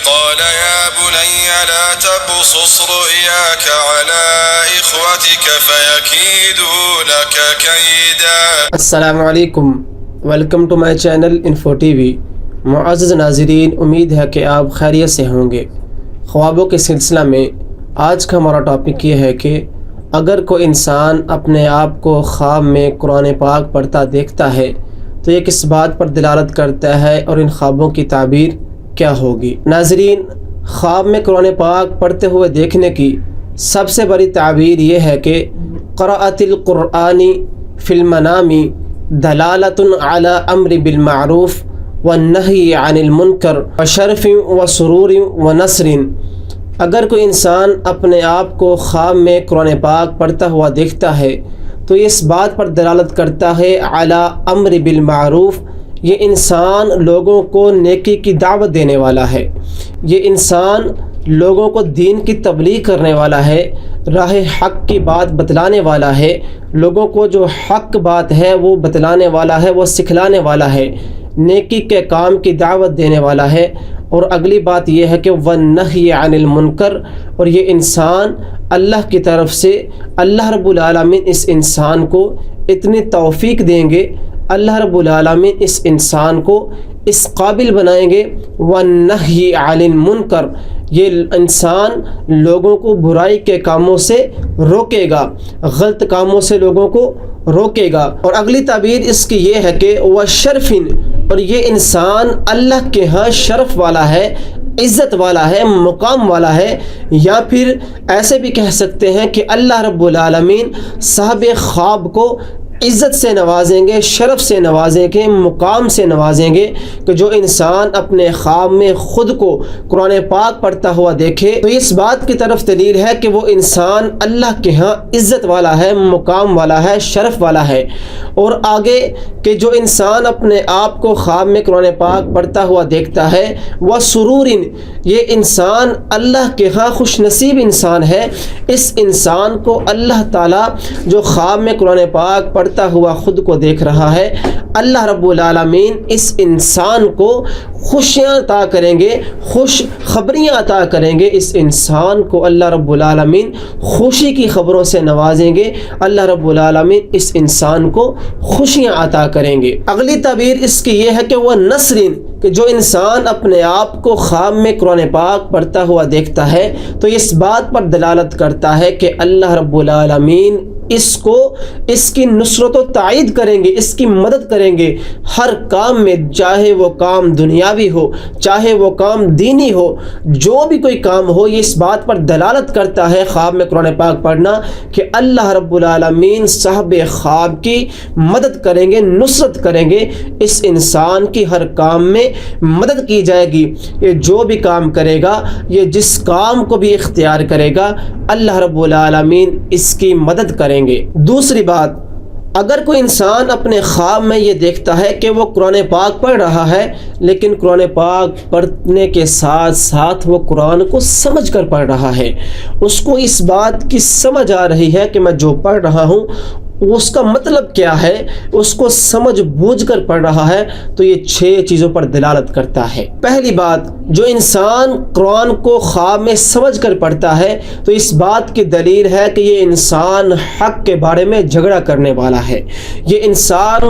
قال يا بني لا تقصص رؤياك على إخوتك فيكيدوا لك كيدا. السلام علیکم، welcome to my channel info T V. معزز ناظرین، امید ہے کہ آپ خیریت سے ہوں گے۔ خوابوں کے سلسلہ میں آج کا ہمارا ٹاپک یہ ہے کہ اگر کوئی انسان اپنے آپ کو خواب میں قرآن پاک پڑھتا دیکھتا ہے تو یہ کس بات پر دلالت کرتا ہے اور ان خوابوں کی تعبیر کیا ہوگی؟ ناظرین، خواب میں قرآن پاک پڑھتے ہوئے دیکھنے کی سب سے بڑی تعبیر یہ ہے کہ قراءۃ القرآن فی المنام دلالۃ علی امر بالمعروف والنہی عن المنکر وشرف وسرور ونصر۔ اگر کوئی انسان اپنے آپ کو خواب میں قرآن پاک پڑھتا ہوا دیکھتا ہے تو یہ اس بات پر دلالت کرتا ہے علی امر بالمعروف، یہ انسان لوگوں کو نیکی کی دعوت دینے والا ہے، یہ انسان لوگوں کو دین کی تبلیغ کرنے والا ہے، راہ حق کی بات بتلانے والا ہے، لوگوں کو جو حق بات ہے وہ بتلانے والا ہے، وہ سکھلانے والا ہے، نیکی کے کام کی دعوت دینے والا ہے۔ اور اگلی بات یہ ہے کہ والنہی عن المنکر، اور یہ انسان اللہ کی طرف سے اللہ رب العالمین اس انسان کو اتنی توفیق دیں گے، اللہ رب العالمین اس انسان کو اس قابل بنائیں گے والنہی عن المنکر، یہ انسان لوگوں کو برائی کے کاموں سے روکے گا، غلط کاموں سے لوگوں کو روکے گا۔ اور اگلی تعبیر اس کی یہ ہے کہ وشرف، اور یہ انسان اللہ کے ہاں شرف والا ہے، عزت والا ہے، مقام والا ہے، یا پھر ایسے بھی کہہ سکتے ہیں کہ اللہ رب العالمین صاحب خواب کو عزت سے نوازیں گے، شرف سے نوازیں گے، مقام سے نوازیں گے کہ جو انسان اپنے خواب میں خود کو قرآن پاک پڑھتا ہوا دیکھے تو اس بات کی طرف دلیل ہے کہ وہ انسان اللہ کے ہاں عزت والا ہے، مقام والا ہے، شرف والا ہے۔ اور آگے کہ جو انسان اپنے آپ کو خواب میں قرآن پاک پڑھتا ہوا دیکھتا ہے وہ سرور، یہ انسان اللہ کے ہاں خوش نصیب انسان ہے۔ اس انسان کو اللہ تعالیٰ جو خواب میں قرآن پاک پڑھتا ہوا خود کو دیکھ رہا ہے، اللہ رب العالمین اس انسان کو خوشیاں عطا کریں گے، خوش خبریاں عطا کریں گے، اس انسان کو اللہ رب العالمین خوشی کی خبروں سے نوازیں گے، اللہ رب العالمین اس انسان کو خوشیاں عطا کریں گے۔ اگلی تعبیر اس کی یہ ہے کہ وہ نصر، کہ جو انسان اپنے آپ کو خواب میں قرآن پاک پڑھتا ہوا دیکھتا ہے تو اس بات پر دلالت کرتا ہے کہ اللہ رب العالمین اس کو اس کی نصرت و تائید کریں گے، اس کی مدد کریں گے ہر کام میں، چاہے وہ کام دنیاوی ہو، چاہے وہ کام دینی ہو، جو بھی کوئی کام ہو، یہ اس بات پر دلالت کرتا ہے خواب میں قرآن پاک پڑھنا کہ اللہ رب العالمین صاحب خواب کی مدد کریں گے، نصرت کریں گے، اس انسان کی ہر کام میں مدد کی جائے گی۔ یہ جو بھی کام کرے گا، یہ جس کام کو بھی اختیار کرے گا، اللہ رب العالمین اس کی مدد کریں گے۔ دوسری بات، اگر کوئی انسان اپنے خواب میں یہ دیکھتا ہے کہ وہ قرآن پاک پڑھ رہا ہے لیکن قرآن پاک پڑھنے کے ساتھ ساتھ وہ قرآن کو سمجھ کر پڑھ رہا ہے، اس کو اس بات کی سمجھ آ رہی ہے کہ میں جو پڑھ رہا ہوں اس کا مطلب کیا ہے، اس کو سمجھ بوجھ کر پڑھ رہا ہے، تو یہ 6 چیزوں پر دلالت کرتا ہے۔ پہلی بات، جو انسان قرآن کو خواب میں سمجھ کر پڑھتا ہے تو اس بات کی دلیل ہے کہ یہ انسان حق کے بارے میں جھگڑا کرنے والا ہے، یہ انسان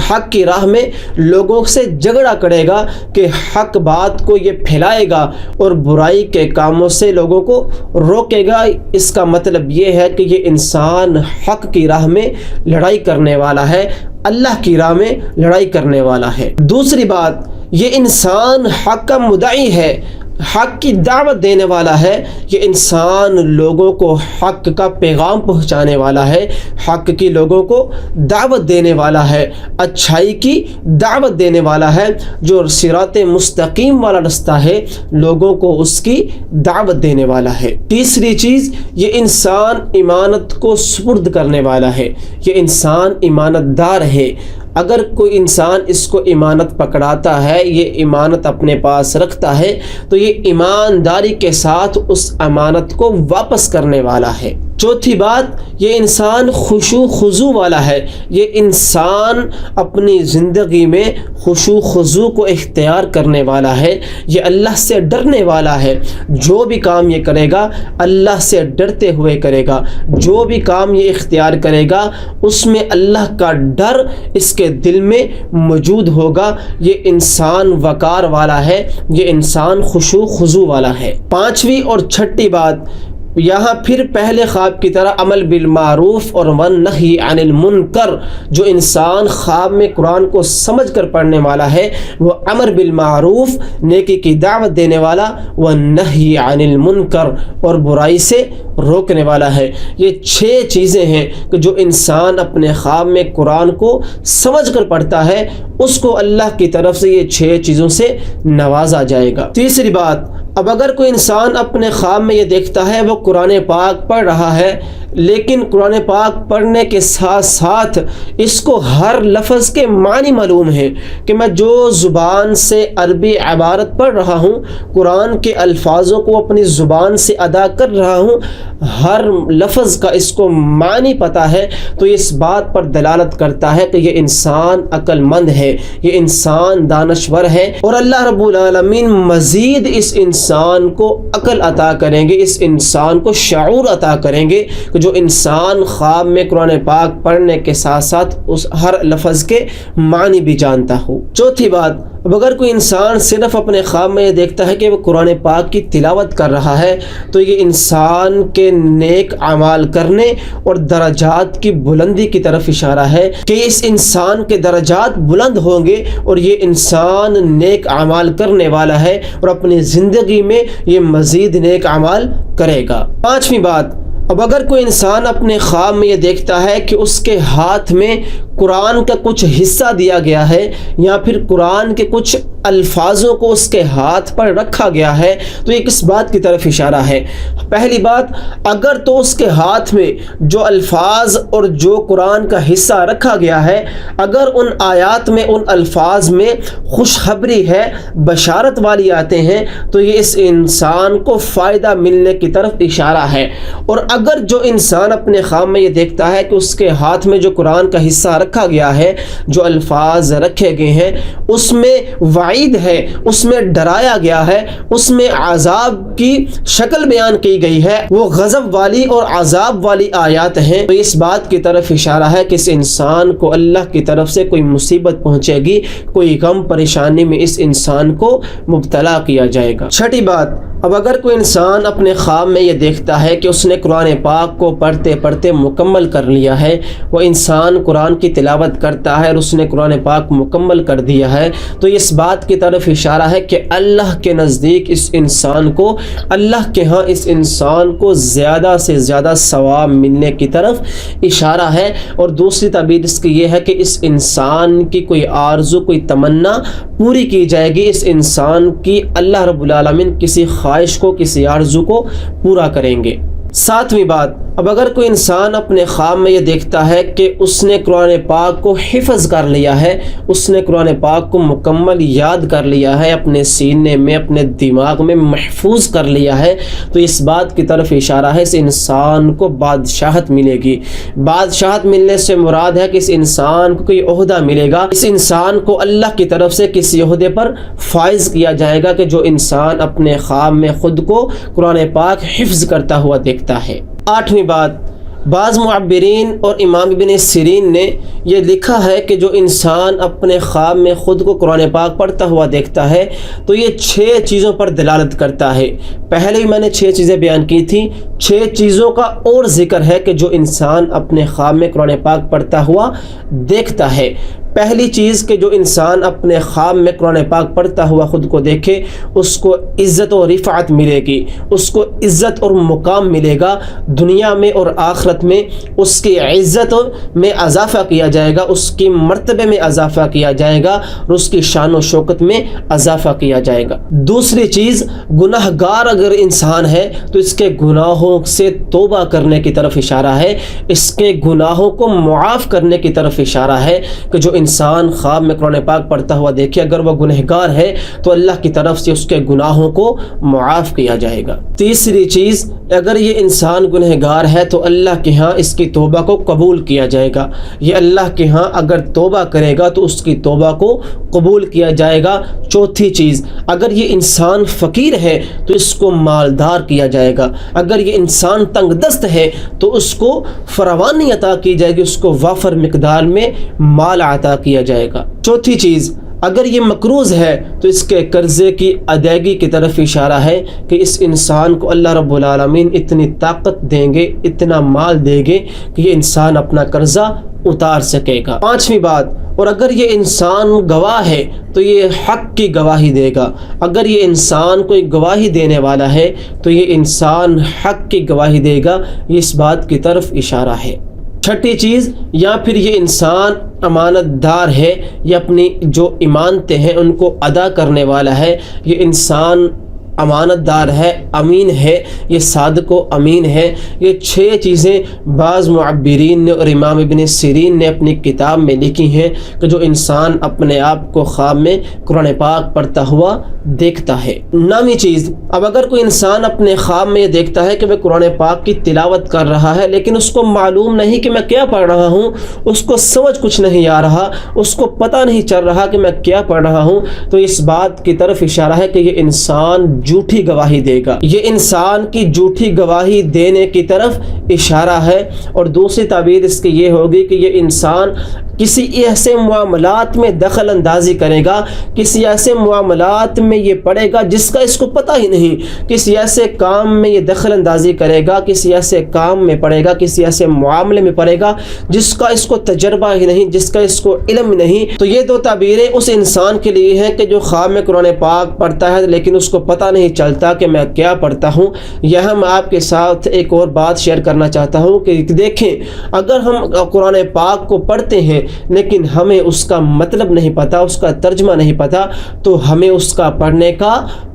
حق کی راہ میں لوگوں سے جھگڑا کرے گا کہ حق بات کو یہ پھیلائے گا اور برائی کے کاموں سے لوگوں کو روکے گا۔ اس کا مطلب یہ ہے کہ یہ انسان حق کی راہ میں لڑائی کرنے والا ہے، اللہ کی راہ میں لڑائی کرنے والا ہے۔ دوسری بات، یہ انسان حق کا مدعی ہے، حق کی دعوت دینے والا ہے، یہ انسان لوگوں کو حق کا پیغام پہنچانے والا ہے، حق کی لوگوں کو دعوت دینے والا ہے، اچھائی کی دعوت دینے والا ہے، جو صراط مستقیم والا رستہ ہے لوگوں کو اس کی دعوت دینے والا ہے۔ تیسری چیز، یہ انسان امانت کو سپرد کرنے والا ہے، یہ انسان امانت دار ہے۔ اگر کوئی انسان اس کو امانت پکڑاتا ہے، یہ امانت اپنے پاس رکھتا ہے تو یہ ایمانداری کے ساتھ اس امانت کو واپس کرنے والا ہے۔ چوتھی بات، یہ انسان خشوع خضوع والا ہے، یہ انسان اپنی زندگی میں خشوع خضوع کو اختیار کرنے والا ہے، یہ اللہ سے ڈرنے والا ہے، جو بھی کام یہ کرے گا اللہ سے ڈرتے ہوئے کرے گا، جو بھی کام یہ اختیار کرے گا اس میں اللہ کا ڈر اس کے دل میں موجود ہوگا، یہ انسان وقار والا ہے، یہ انسان خشوع خضوع والا ہے۔ پانچویں اور چھٹی بات، یہاں پھر پہلے خواب کی طرح عمل بالمعروف اور والنہی عن المنکر، جو انسان خواب میں قرآن کو سمجھ کر پڑھنے والا ہے وہ امر بالمعروف نیکی کی دعوت دینے والا، والنہی عن المنکر اور برائی سے روکنے والا ہے۔ یہ 6 چیزیں ہیں کہ جو انسان اپنے خواب میں قرآن کو سمجھ کر پڑھتا ہے اس کو اللہ کی طرف سے یہ 6 چیزوں سے نوازا جائے گا۔ تیسری بات، اب اگر کوئی انسان اپنے خواب میں یہ دیکھتا ہے وہ قرآن پاک پڑھ رہا ہے، لیکن قرآن پاک پڑھنے کے ساتھ ساتھ اس کو ہر لفظ کے معنی معلوم ہے کہ میں جو زبان سے عربی عبارت پڑھ رہا ہوں، قرآن کے الفاظوں کو اپنی زبان سے ادا کر رہا ہوں، ہر لفظ کا اس کو معنی پتہ ہے، تو اس بات پر دلالت کرتا ہے کہ یہ انسان عقل مند ہے، یہ انسان دانشور ہے، اور اللہ رب العالمین مزید اس انسان کو عقل عطا کریں گے، اس انسان کو شعور عطا کریں گے کہ جو انسان خواب میں قرآن پاک پڑھنے کے ساتھ ساتھ اس ہر لفظ کے معنی بھی جانتا ہو۔ چوتھی بات، اب اگر کوئی انسان صرف اپنے خواب میں یہ دیکھتا ہے کہ وہ قرآن پاک کی تلاوت کر رہا ہے تو یہ انسان کے نیک اعمال کرنے اور درجات کی بلندی کی طرف اشارہ ہے کہ اس انسان کے درجات بلند ہوں گے اور یہ انسان نیک اعمال کرنے والا ہے اور اپنی زندگی میں یہ مزید نیک اعمال کرے گا۔ پانچویں بات، اب اگر کوئی انسان اپنے خواب میں یہ دیکھتا ہے کہ اس کے ہاتھ میں قرآن کا کچھ حصہ دیا گیا ہے یا پھر قرآن کے کچھ الفاظوں کو اس کے ہاتھ پر رکھا گیا ہے تو یہ کس بات کی طرف اشارہ ہے؟ پہلی بات، اگر تو اس کے ہاتھ میں جو الفاظ اور جو قرآن کا حصہ رکھا گیا ہے اگر ان آیات میں ان الفاظ میں خوشخبری ہے، بشارت والی آتے ہیں تو یہ اس انسان کو فائدہ ملنے کی طرف اشارہ ہے۔ اور اگر جو انسان اپنے خواب میں یہ دیکھتا ہے کہ اس کے ہاتھ میں جو قرآن کا حصہ رکھا گیا ہے، جو الفاظ رکھے گئے ہیں اس میں وعید ہے، اس میں ڈرایا گیا ہے، اس میں عذاب کی شکل بیان کی گئی ہے، وہ غضب والی اور عذاب والی آیات ہیں، تو اس بات کی طرف اشارہ ہے کہ اس انسان کو اللہ کی طرف سے کوئی مصیبت پہنچے گی، کوئی غم پریشانی میں اس انسان کو مبتلا کیا جائے گا۔ چھٹی بات، اب اگر کوئی انسان اپنے خواب میں یہ دیکھتا ہے کہ اس نے قرآن پاک کو پڑھتے پڑھتے مکمل کر لیا ہے، وہ انسان قرآن کی تلاوت کرتا ہے اور اس نے قرآن پاک مکمل کر دیا ہے، تو اس بات کی طرف اشارہ ہے کہ اللہ کے نزدیک اس انسان کو، اللہ کے ہاں اس انسان کو زیادہ سے زیادہ ثواب ملنے کی طرف اشارہ ہے۔ اور دوسری تعبیر اس کی یہ ہے کہ اس انسان کی کوئی آرزو، کوئی تمنا پوری کی جائے گی، اس انسان کی اللہ رب العالمین کسی خواہش کو، کسی آرزو کو پورا کریں گے۔ ساتویں بات، اب اگر کوئی انسان اپنے خواب میں یہ دیکھتا ہے کہ اس نے قرآن پاک کو حفظ کر لیا ہے، اس نے قرآن پاک کو مکمل یاد کر لیا ہے، اپنے سینے میں، اپنے دماغ میں محفوظ کر لیا ہے، تو اس بات کی طرف اشارہ ہے اس انسان کو بادشاہت ملے گی۔ بادشاہت ملنے سے مراد ہے کہ اس انسان کو کوئی عہدہ ملے گا، اس انسان کو اللہ کی طرف سے کسی عہدے پر فائز کیا جائے گا کہ جو انسان اپنے خواب میں خود کو قرآن پاک حفظ کرتا ہوا دیکھتا ہے۔ آٹھویں بات، بعض معبرین اور امام ابن سیرین نے یہ لکھا ہے کہ جو انسان اپنے خواب میں خود کو قرآن پاک پڑھتا ہوا دیکھتا ہے تو یہ 6 چیزوں پر دلالت کرتا ہے۔ پہلے ہی میں نے 6 چیزیں بیان کی تھیں، 6 چیزوں کا اور ذکر ہے کہ جو انسان اپنے خواب میں قرآن پاک پڑھتا ہوا دیکھتا ہے۔ پہلی چیز کہ جو انسان اپنے خواب میں قرآن پاک پڑھتا ہوا خود کو دیکھے اس کو عزت و رفعت ملے گی، اس کو عزت اور مقام ملے گا، دنیا میں اور آخرت میں اس کی عزت میں اضافہ کیا جائے گا، اس کی مرتبے میں اضافہ کیا جائے گا اور اس کی شان و شوکت میں اضافہ کیا جائے گا۔ دوسری چیز، گناہ گار اگر انسان ہے تو اس کے گناہوں سے توبہ کرنے کی طرف اشارہ ہے، اس کے گناہوں کو معاف کرنے کی طرف اشارہ ہے کہ جو انسان خواب میں قرآن پاک پڑھتا ہوا دیکھے، اگر وہ گنہگار ہے تو اللہ کی طرف سے اس کے گناہوں کو معاف کیا جائے گا۔ تیسری چیز، اگر یہ انسان گنہگار ہے تو اللہ کے ہاں اس کی توبہ کو قبول کیا جائے گا۔ یہ اللہ کے ہاں اگر توبہ کرے گا تو اس کی توبہ کو قبول کیا جائے گا۔ چوتھی چیز، اگر یہ انسان فقیر ہے تو اس کو مالدار کیا جائے گا۔ اگر یہ انسان تنگ دست ہے تو اس کو فراوانی عطا کی جائے گی، اس کو وافر مقدار میں مال عطا کیا جائے گا۔ چوتھی چیز، اگر یہ مقروض ہے تو اس کے قرضے کی ادائیگی کی طرف اشارہ ہے کہ اس انسان کو اللہ رب العالمین اتنی طاقت دیں گے، اتنا مال دیں گے کہ یہ انسان اپنا قرضہ اتار سکے گا۔ پانچویں بات، اور اگر یہ انسان گواہ ہے تو یہ حق کی گواہی دے گا۔ اگر یہ انسان کوئی گواہی دینے والا ہے تو یہ انسان حق کی گواہی دے گا، یہ اس بات کی طرف اشارہ ہے۔ چھٹی چیز، یا پھر یہ انسان امانت دار ہے، یہ اپنی جو امانتیں ہیں ان کو ادا کرنے والا ہے، یہ انسان امانت دار ہے، امین ہے، یہ صادق و امین ہے۔ یہ 6 چیزیں بعض معبرین نے اور امام ابن سیرین نے اپنی کتاب میں لکھی ہیں کہ جو انسان اپنے آپ کو خواب میں قرآن پاک پڑھتا ہوا دیکھتا ہے۔ 9ویں چیز، اب اگر کوئی انسان اپنے خواب میں یہ دیکھتا ہے کہ میں قرآن پاک کی تلاوت کر رہا ہے لیکن اس کو معلوم نہیں کہ میں کیا پڑھ رہا ہوں، اس کو سمجھ کچھ نہیں آ رہا، اس کو پتہ نہیں چل رہا کہ میں کیا پڑھ رہا ہوں، تو اس بات کی طرف اشارہ ہے کہ یہ انسان جھوٹی گواہی دے گا۔ یہ انسان کی جھوٹی گواہی دینے کی طرف اشارہ ہے۔ اور دوسری تعبیر اس کی یہ ہوگی کہ یہ انسان کسی ایسے معاملات میں دخل اندازی کرے گا، کسی ایسے معاملات میں یہ پڑے گا جس کا اس کو پتہ ہی نہیں، کسی ایسے کام میں یہ دخل اندازی کرے گا، کسی ایسے کام میں پڑے گا، کسی ایسے معاملے میں پڑے گا جس کا اس کو تجربہ ہی نہیں، جس کا اس کو علم نہیں۔ تو یہ 2 تعبیریں اس انسان کے لیے ہیں کہ جو خواب میں قرآن پاک پڑھتا ہے لیکن اس کو پتہ نہیں چلتا کہ میں کیا پڑھتا ہوں۔ یہاں میں آپ کے ساتھ ایک اور بات شیئر کرنا چاہتا ہوں کہ دیکھیں، اگر ہم قرآن پاک کو پڑھتے ہیں لیکن ہمیں اس کا مطلب نہیں پتہ، اس کا ترجمہ نہیں پتہ، تو ہمیں اس کا پڑھنے کا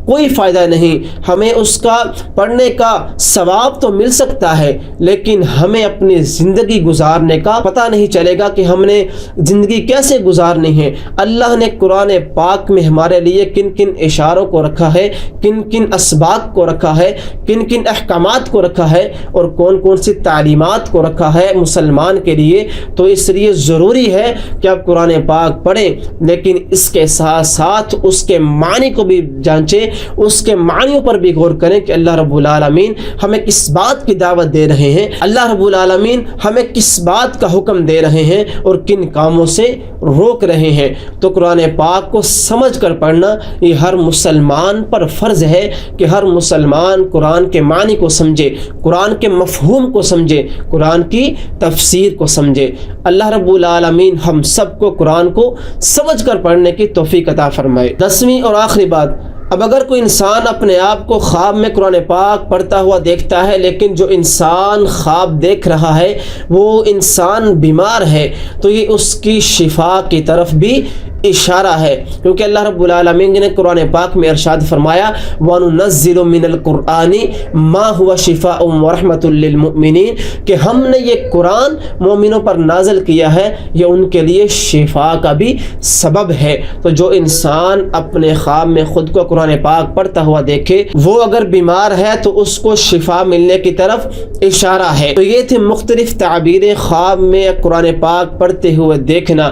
کوئی فائدہ نہیں۔ ہمیں اس کا پڑھنے کا ثواب تو مل سکتا ہے لیکن ہمیں اپنی زندگی گزارنے کا پتہ نہیں چلے گا کہ ہم نے زندگی کیسے گزارنی ہے۔ اللہ نے قرآن پاک میں ہمارے لیے کن کن اشاروں کو رکھا ہے، کن کن اسباق کو رکھا ہے، کن کن احکامات کو رکھا ہے اور کون کون سی تعلیمات کو رکھا ہے مسلمان کے لیے، تو اس لیے ضروری ہے کہ آپ قرآن پاک پڑھیں لیکن اس کے ساتھ ساتھ اس کے معنی کو بھی جانچیں، اس کے معنیوں پر بھی غور کریں کہ اللہ رب العالمین ہمیں کس بات کی دعوت دے رہے ہیں، اللہ رب العالمین ہمیں کس بات کا حکم دے رہے ہیں اور کن کاموں سے روک رہے ہیں۔ تو قرآن پاک کو سمجھ کر پڑھنا یہ ہر مسلمان پر فرض ہے کہ ہر مسلمان قرآن کے معنی کو سمجھے، قرآن کے مفہوم کو سمجھے، قرآن کی تفسیر کو سمجھے۔ اللہ رب العالمین ہم سب کو قرآن کو سمجھ کر پڑھنے کی توفیق عطا فرمائے۔ 10ویں اور آخری بات، اب اگر کوئی انسان اپنے آپ کو خواب میں قرآن پاک پڑھتا ہوا دیکھتا ہے لیکن جو انسان خواب دیکھ رہا ہے وہ انسان بیمار ہے، تو یہ اس کی شفا کی طرف بھی اشارہ ہے، کیونکہ اللہ رب العالمین نے قرآن پاک میں ارشاد فرمایا وَنُنَزِّلُ مِنَ الْقُرْآنِ مَا هُوَ شِفَاءٌ وَرَحْمَةٌ لِّلْمُؤْمِنِينَ کہ ہم نے یہ قرآن مومنوں پر نازل کیا ہے، یہ ان کے لیے شفا کا بھی سبب ہے۔ تو جو انسان اپنے خواب میں خود کو قرآن پاک پڑھتا ہوا دیکھے، وہ اگر بیمار ہے تو اس کو شفا ملنے کی طرف اشارہ ہے۔ تو یہ تھی مختلف تعبیریں خواب میں قرآن پاک پڑھتے ہوئے دیکھنا۔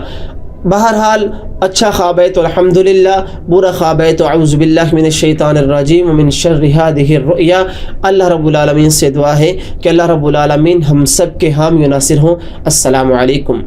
بہرحال اچھا خواب ہے تو الحمدللہ، برا خواب ہے تو اعوذ باللہ من الشیطان الرجیم ومن شر هذه الرؤیا۔ اللہ رب العالمین سے دعا ہے کہ اللہ رب العالمین ہم سب کے حامی و ناصر ہوں۔ السلام علیکم۔